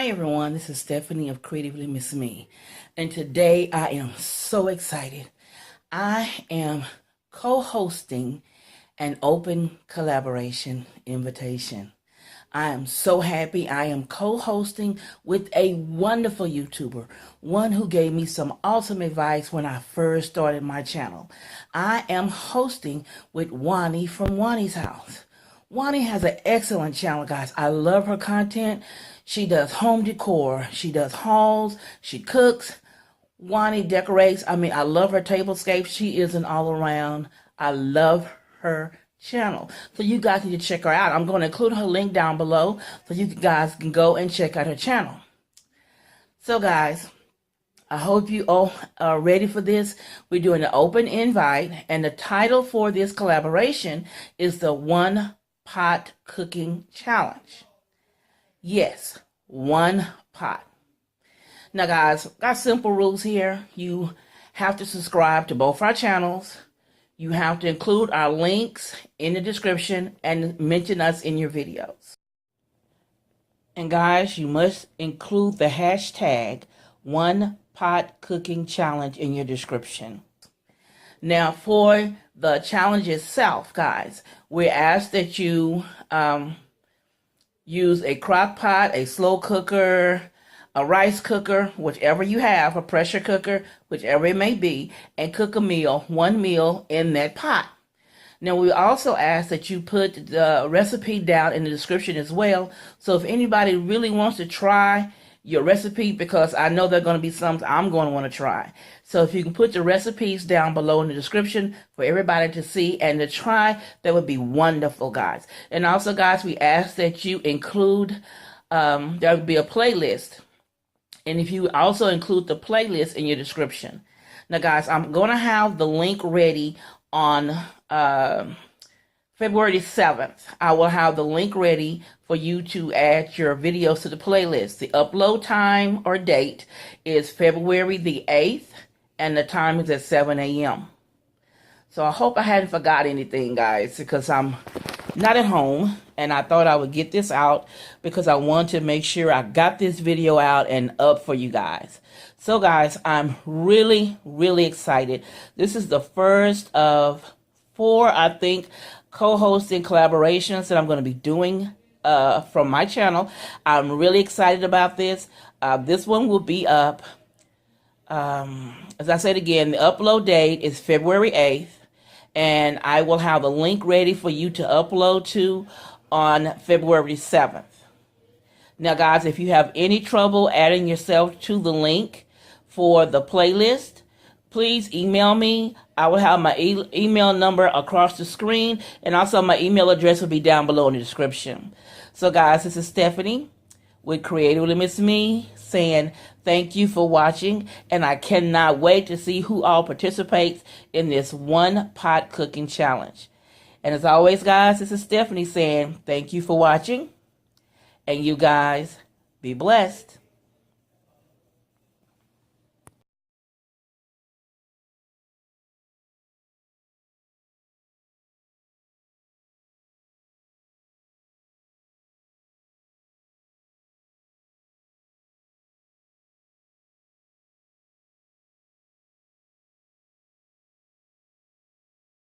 everyone, this is Stephanie of Creatively Miss Me, and today I am so excited. I am co-hosting an open collaboration invitation. I am so happy. I am co-hosting with a wonderful YouTuber, one who gave me some awesome advice when I first started my channel. I am hosting with Wani from Wani's House. Wani has an excellent channel, guys. I love her content. She does home decor. She does hauls. She cooks. Wani decorates. I love her tablescapes. She is an all-around. I love her channel. So you guys need to check her out. I'm going to include her link down below so you guys can go and check out her channel. So, guys, I hope you all are ready for this. We're doing an open invite, and the title for this collaboration is the One Pot Cooking Challenge. Yes, one pot. Now, guys, got simple rules here. You have to subscribe to both our channels. You have to include our links in the description and mention us in your videos. And guys, you must include the hashtag One Pot Cooking Challenge in your description. Now, for the challenge itself, guys, we ask that you use a crock pot, a slow cooker, a rice cooker, whichever you have, a pressure cooker, whichever it may be, and cook one meal in that pot. Now, we also ask that you put the recipe down in the description as well. So if anybody really wants to try your recipe, because I know there are going to be some I'm going to want to try. So if you can put the recipes down below in the description for everybody to see and to try, that would be wonderful, guys. And also, guys, we ask that you include, there would be a playlist. And if you also include the playlist in your description. Now, guys, I'm going to have the link ready on February 7th. I will have the link ready for you to add your videos to the playlist. The upload time or date is February the 8th, and the time is at 7 a.m. So I hope I hadn't forgot anything, guys, because I'm not at home, and I thought I would get this out because I want to make sure I got this video out and up for you guys. So, guys, I'm really, really excited. This is the first of 4, I think, co-hosting collaborations that I'm going to be doing from my channel. I'm really excited about this. This one will be up, as I said again, the upload date is February 8th, and I will have the link ready for you to upload to on February 7th. Now, guys, if you have any trouble adding yourself to the link for the playlist, please email me. I will have my email number across the screen, and also my email address will be down below in the description. So, guys, this is Stephanie with Creatively Miss Me saying thank you for watching, and I cannot wait to see who all participates in this one pot cooking challenge. And as always, guys, this is Stephanie saying thank you for watching, and you guys be blessed.